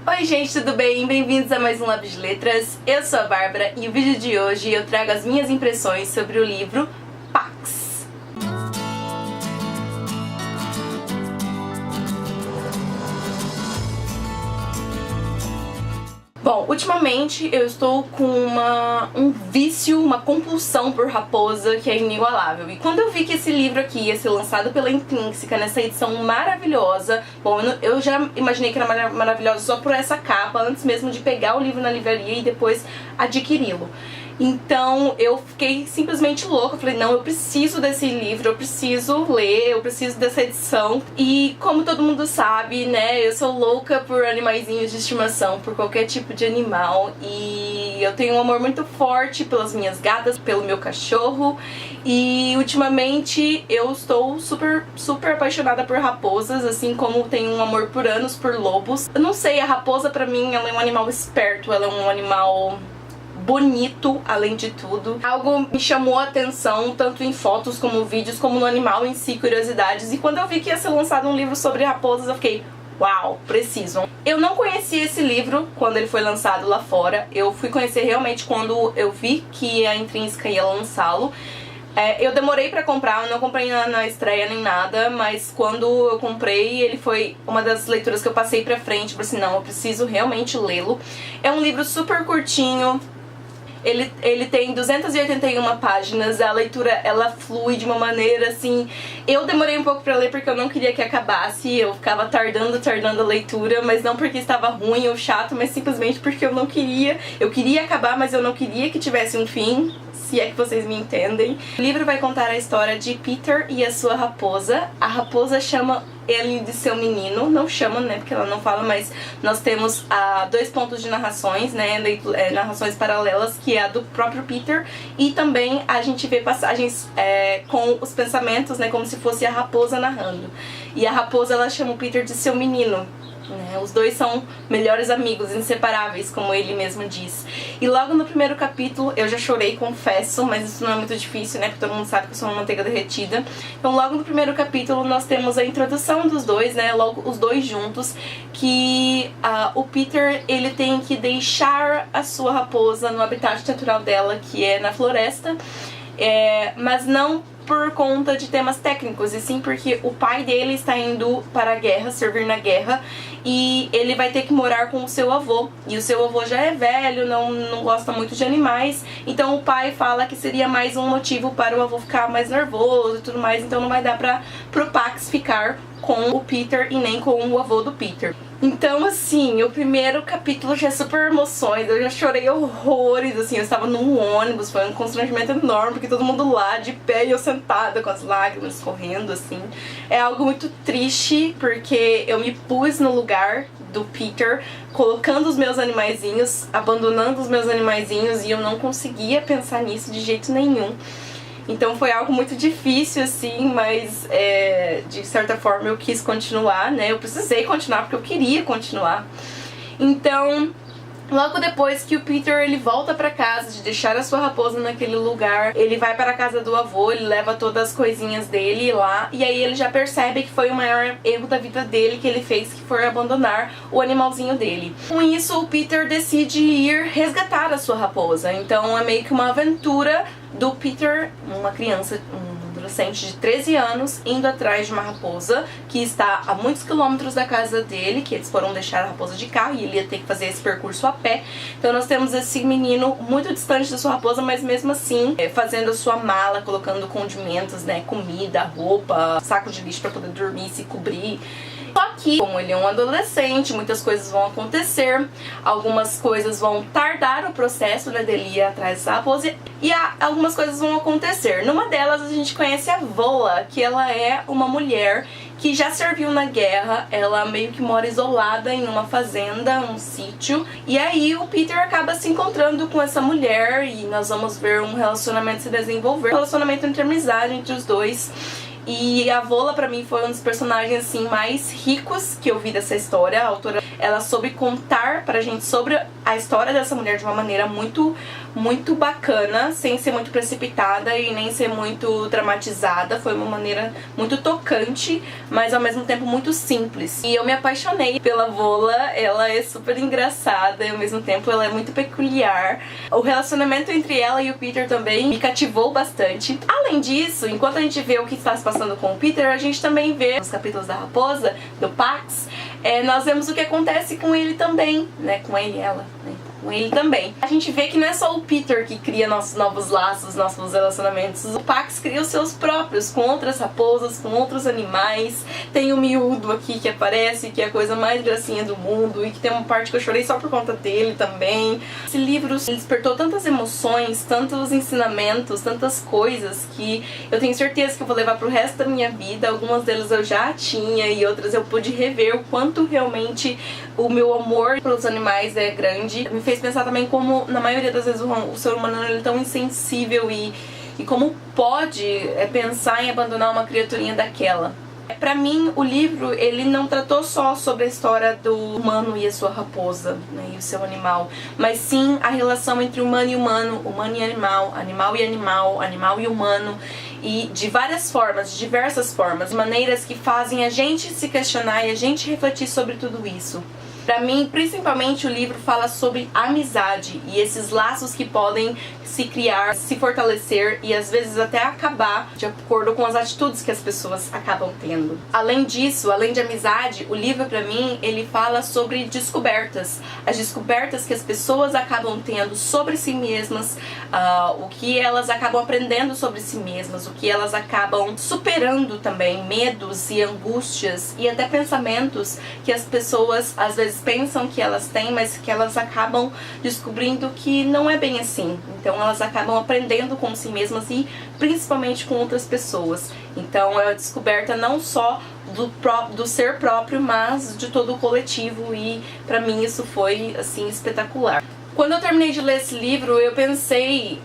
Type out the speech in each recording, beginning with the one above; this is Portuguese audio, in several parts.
Oi gente, tudo bem? Bem-vindos a mais um Lápis de Letras. Eu sou a Bárbara e o vídeo de hoje eu trago as minhas impressões sobre o livro Pax. Bom, ultimamente eu estou com um vício, uma compulsão por Raposa que é inigualável. E quando eu vi que esse livro aqui ia ser lançado pela Intrínseca nessa edição maravilhosa, bom, eu já imaginei que era maravilhosa só por essa capa, antes mesmo de pegar o livro na livraria e depois adquiri-lo. Então eu fiquei simplesmente louca, eu falei, não, eu preciso desse livro, eu preciso ler, eu preciso dessa edição. E como todo mundo sabe, né, eu sou louca por animaizinhos de estimação, por qualquer tipo de animal. E eu tenho um amor muito forte pelas minhas gatas, pelo meu cachorro. E ultimamente eu estou super apaixonada por raposas, assim como tenho um amor por anos por lobos. Eu não sei, a raposa pra mim ela é um animal esperto, ela é um animal bonito, além de tudo. Algo me chamou a atenção, tanto em fotos como vídeos, como no animal em si, curiosidades. E quando eu vi que ia ser lançado um livro sobre raposas, eu fiquei, uau, preciso. Eu não conhecia esse livro quando ele foi lançado lá fora. Eu fui conhecer realmente quando eu vi que a Intrínseca ia lançá-lo. Eu demorei pra comprar, eu não comprei na estreia nem nada, mas quando eu comprei, ele foi uma das leituras que eu passei pra frente, falei assim, não, eu preciso realmente lê-lo. É um livro super curtinho. Ele tem 281 páginas, a leitura ela flui de uma maneira assim... Eu demorei um pouco pra ler porque eu não queria que acabasse, eu ficava tardando a leitura, mas não porque estava ruim ou chato, mas simplesmente porque eu não queria. Eu queria acabar, mas eu não queria que tivesse um fim, se é que vocês me entendem. O livro vai contar a história de Peter e a sua raposa. A raposa chama ele de seu menino, não chama, né, porque ela não fala, mas nós temos dois pontos de narrações, né, narrações paralelas, que é a do próprio Peter, e também a gente vê passagens com os pensamentos, né, como se fosse a raposa narrando. E a raposa, ela chama o Peter de seu menino. Os dois são melhores amigos, inseparáveis, como ele mesmo diz. E logo no primeiro capítulo, eu já chorei, confesso, mas isso não é muito difícil, né, porque todo mundo sabe que eu sou uma manteiga derretida. Então logo no primeiro capítulo nós temos a introdução dos dois, né, logo os dois juntos, que o Peter, ele tem que deixar a sua raposa no habitat natural dela, que é na floresta, mas não por conta de temas técnicos, e sim porque o pai dele está indo para a guerra, servir na guerra, e ele vai ter que morar com o seu avô, e o seu avô já é velho, não gosta muito de animais, então o pai fala que seria mais um motivo para o avô ficar mais nervoso e tudo mais, então não vai dar pro Pax ficar com o Peter e nem com o avô do Peter. Então, assim, o primeiro capítulo já é super emoções, eu já chorei horrores, assim, eu estava num ônibus, foi um constrangimento enorme, porque todo mundo lá de pé e eu sentada com as lágrimas correndo, assim. É algo muito triste, porque eu me pus no lugar do Peter, colocando os meus animaizinhos, abandonando os meus animaizinhos, e eu não conseguia pensar nisso de jeito nenhum. Então foi algo muito difícil, assim, mas de certa forma eu quis continuar, né? Eu precisei continuar porque eu queria continuar. Então, logo depois que o Peter ele volta pra casa, de deixar a sua raposa naquele lugar, ele vai para a casa do avô, ele leva todas as coisinhas dele lá, e aí ele já percebe que foi o maior erro da vida dele que ele fez, que foi abandonar o animalzinho dele. Com isso, o Peter decide ir resgatar a sua raposa. Então é meio que uma aventura do Peter, uma criança, um adolescente de 13 anos, indo atrás de uma raposa que está a muitos quilômetros da casa dele, que eles foram deixar a raposa de carro e ele ia ter que fazer esse percurso a pé. Então nós temos esse menino muito distante da sua raposa, mas mesmo assim fazendo a sua mala, colocando condimentos, né, comida, roupa, saco de lixo para poder dormir, se cobrir. Só que, como ele é um adolescente, muitas coisas vão acontecer, algumas coisas vão tardar o processo, né, dele ir atrás dessa raposa, e algumas coisas vão acontecer. Numa delas a gente conhece a Vola, que ela é uma mulher que já serviu na guerra, ela meio que mora isolada em uma fazenda, um sítio, e aí o Peter acaba se encontrando com essa mulher e nós vamos ver um relacionamento se desenvolver, um relacionamento entre amizade entre os dois. E a Vola pra mim foi um dos personagens assim mais ricos que eu vi dessa história. A autora, ela soube contar pra gente sobre a história dessa mulher de uma maneira muito bacana, sem ser muito precipitada e nem ser muito dramatizada. Foi uma maneira muito tocante, mas ao mesmo tempo muito simples. E eu me apaixonei pela Vola. Ela é super engraçada e ao mesmo tempo ela é muito peculiar. O relacionamento entre ela e o Peter também me cativou bastante. Além disso, enquanto a gente vê o que está se passando com o Peter, a gente também vê nos capítulos da Raposa, do Pax, nós vemos o que acontece com ele também, né? Com ele e ela, né? Com ele também. A gente vê que não é só o Peter que cria nossos novos laços, nossos relacionamentos. O Pax cria os seus próprios, com outras raposas, com outros animais. Tem o Miúdo aqui que aparece, que é a coisa mais gracinha do mundo, e que tem uma parte que eu chorei só por conta dele também. Esse livro despertou tantas emoções, tantos ensinamentos, tantas coisas que eu tenho certeza que eu vou levar pro resto da minha vida. Algumas delas eu já tinha e outras eu pude rever o quanto realmente o meu amor pelos animais é grande. Me fez pensar também como, na maioria das vezes, o ser humano ele é tão insensível e como pode pensar em abandonar uma criaturinha daquela. Pra mim, o livro, ele não tratou só sobre a história do humano e a sua raposa, né, e o seu animal, mas sim a relação entre humano e humano, humano e animal, animal e animal, animal e humano, e de várias formas, de diversas formas, maneiras que fazem a gente se questionar e a gente refletir sobre tudo isso. Pra mim, principalmente, o livro fala sobre amizade e esses laços que podem se criar, se fortalecer e às vezes até acabar de acordo com as atitudes que as pessoas acabam tendo. Além disso, além de amizade, o livro pra mim, ele fala sobre descobertas. As descobertas que as pessoas acabam tendo sobre si mesmas, o que elas acabam aprendendo sobre si mesmas, o que elas acabam superando também, medos e angústias e até pensamentos que as pessoas às vezes pensam que elas têm, mas que elas acabam descobrindo que não é bem assim. Então elas acabam aprendendo com si mesmas e principalmente com outras pessoas. Então é a descoberta não só do ser próprio, mas de todo o coletivo, e pra mim isso foi assim espetacular. Quando eu terminei de ler esse livro, eu pensei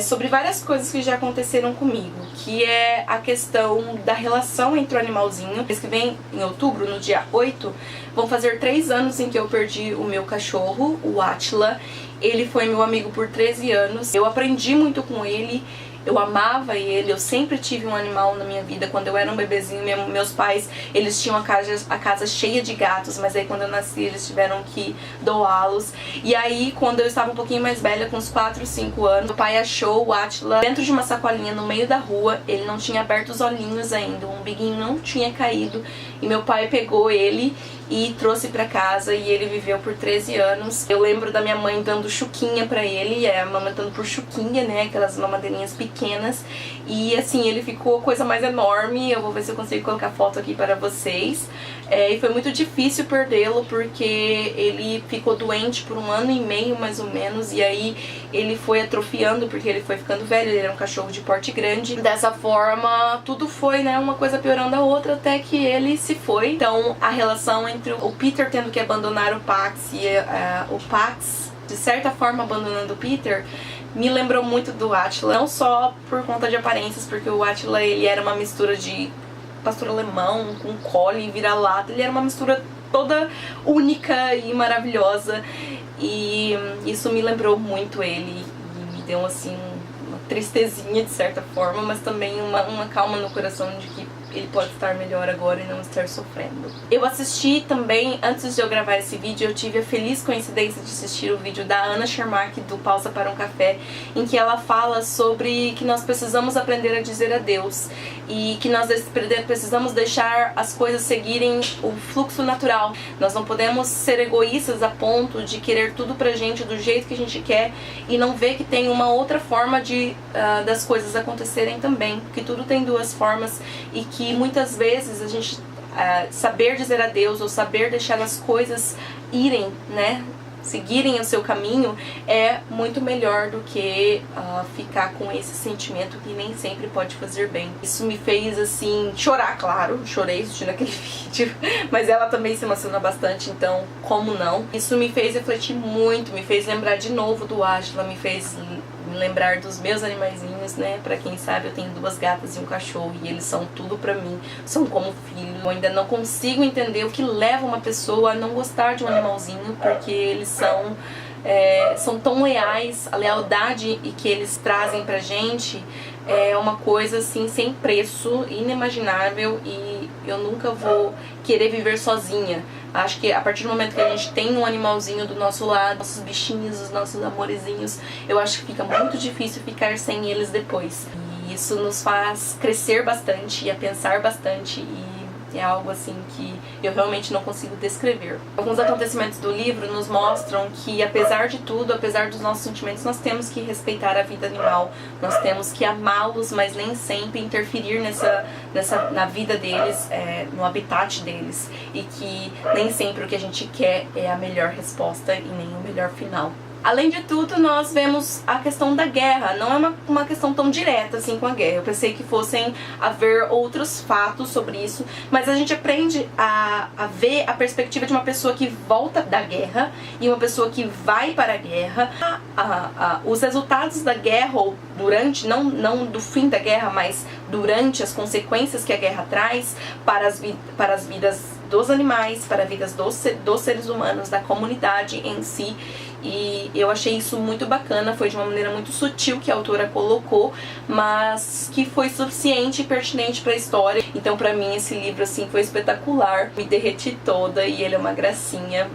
sobre várias coisas que já aconteceram comigo, que é a questão da relação entre o animalzinho. Mês que vem, em outubro, no dia 8, vão fazer 3 anos em que eu perdi o meu cachorro, o Átila. Ele foi meu amigo por 13 anos, eu aprendi muito com ele. Eu amava ele, eu sempre tive um animal na minha vida. Quando eu era um bebezinho, meus pais, eles tinham a casa cheia de gatos, mas aí quando eu nasci eles tiveram que doá-los. E aí quando eu estava um pouquinho mais velha, com uns 4, 5 anos, meu pai achou o Átila dentro de uma sacolinha no meio da rua. Ele não tinha aberto os olhinhos ainda, o umbiguinho não tinha caído, e meu pai pegou ele e trouxe pra casa, e ele viveu por 13 anos. Eu lembro da minha mãe dando chuquinha pra ele, amamentando por chuquinha, né, aquelas mamadeirinhas pequenas, e assim, ele ficou a coisa mais enorme. Eu vou ver se eu consigo colocar foto aqui para vocês. E foi muito difícil perdê-lo, porque ele ficou doente por 1 ano e meio, mais ou menos, e aí ele foi atrofiando, porque ele foi ficando velho, ele era um cachorro de porte grande. Dessa forma, tudo foi, né, uma coisa piorando a outra, até que ele se foi. Então, a relação entre o Peter tendo que abandonar o Pax e o Pax, de certa forma, abandonando o Peter, me lembrou muito do Átila. Não só por conta de aparências, porque o Átila, ele era uma mistura de pastor alemão com collie e vira-lata. Ele era uma mistura toda única e maravilhosa, e isso me lembrou muito ele, e me deu assim uma tristezinha de certa forma, mas também uma calma no coração de que ele pode estar melhor agora e não estar sofrendo. Eu assisti também, antes de eu gravar esse vídeo, eu tive a feliz coincidência de assistir o vídeo da Ana Schermack, do Pausa para um Café, em que ela fala sobre que nós precisamos aprender a dizer adeus e que nós precisamos deixar as coisas seguirem o fluxo natural. Nós não podemos ser egoístas a ponto de querer tudo pra gente do jeito que a gente quer e não ver que tem uma outra forma das coisas acontecerem também, que tudo tem 2 formas, e que muitas vezes a gente saber dizer adeus ou saber deixar as coisas irem, né, seguirem o seu caminho, é muito melhor do que ficar com esse sentimento que nem sempre pode fazer bem. Isso me fez assim chorar, claro, chorei assistindo aquele vídeo, mas ela também se emociona bastante, então como não? Isso me fez refletir muito, me fez lembrar de novo do Átila, me fez me lembrar dos meus animaizinhos, né? Pra quem sabe, eu tenho 2 gatas e um cachorro e eles são tudo pra mim, são como filho. Eu ainda não consigo entender o que leva uma pessoa a não gostar de um animalzinho, porque eles são tão leais. A lealdade que eles trazem pra gente é uma coisa assim sem preço, inimaginável, e eu nunca vou querer viver sozinha. Acho que a partir do momento que a gente tem um animalzinho do nosso lado, nossos bichinhos, os nossos amorzinhos, eu acho que fica muito difícil ficar sem eles depois. E isso nos faz crescer bastante e a pensar bastante, e é algo assim que eu realmente não consigo descrever. Alguns acontecimentos do livro nos mostram que, apesar de tudo, apesar dos nossos sentimentos, nós temos que respeitar a vida animal, nós temos que amá-los, mas nem sempre interferir na vida deles, no habitat deles, e que nem sempre o que a gente quer é a melhor resposta e nem o melhor final. Além de tudo, nós vemos a questão da guerra. Não é uma questão tão direta assim com a guerra. Eu pensei que fossem haver outros fatos sobre isso, mas a gente aprende a ver a perspectiva de uma pessoa que volta da guerra e uma pessoa que vai para a guerra. Os resultados da guerra, ou durante, não do fim da guerra, mas durante, as consequências que a guerra traz para as vidas dos animais, para as vidas dos seres humanos, da comunidade em si. E eu achei isso muito bacana, foi de uma maneira muito sutil que a autora colocou, mas que foi suficiente e pertinente para a história. Então, pra mim, esse livro assim foi espetacular, me derreti toda e ele é uma gracinha.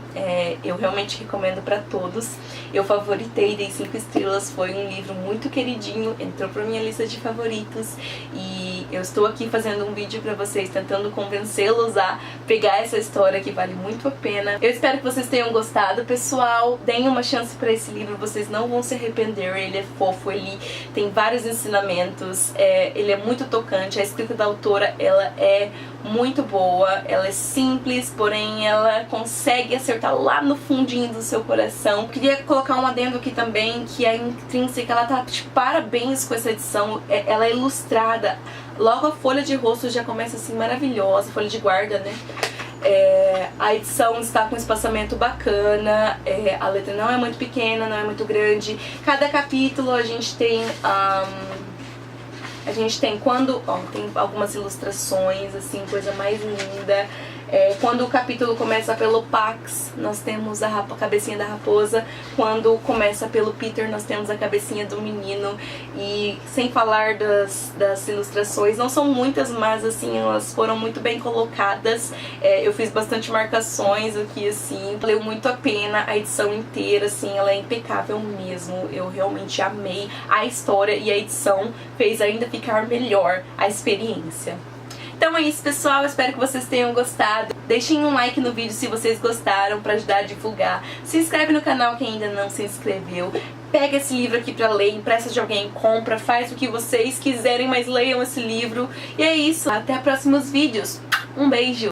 Eu realmente recomendo para todos. Eu favoritei, dei 5 estrelas, foi um livro muito queridinho, entrou pra minha lista de favoritos, e eu estou aqui fazendo um vídeo pra vocês, tentando convencê-los a pegar essa história que vale muito a pena. Eu espero que vocês tenham gostado, pessoal. Deem uma chance pra esse livro, vocês não vão se arrepender. Ele é fofo, ele tem vários ensinamentos, ele é muito tocante. A escrita da autora, ela é muito boa, ela é simples, porém ela consegue acertar lá no fundinho do seu coração. Queria colocar um adendo aqui também, que a Intrínseca, ela tá de parabéns com essa edição. Ela é ilustrada, logo a folha de rosto já começa assim maravilhosa, folha de guarda, né? A edição está com um espaçamento bacana, a letra não é muito pequena, não é muito grande. Cada capítulo a gente tem tem algumas ilustrações, assim, coisa mais linda. Quando o capítulo começa pelo Pax, nós temos a cabecinha da raposa. Quando começa pelo Peter, nós temos a cabecinha do menino. E sem falar das ilustrações, não são muitas, mas assim, elas foram muito bem colocadas. Eu fiz bastante marcações aqui, assim, valeu muito a pena. A edição inteira, assim, ela é impecável mesmo. Eu realmente amei a história, e a edição fez ainda ficar melhor a experiência. Então é isso, pessoal, eu espero que vocês tenham gostado. Deixem um like no vídeo se vocês gostaram, pra ajudar a divulgar. Se inscreve no canal quem ainda não se inscreveu. Pega esse livro aqui pra ler, empresta de alguém, compra, faz o que vocês quiserem, mas leiam esse livro. E é isso, até próximos vídeos. Um beijo!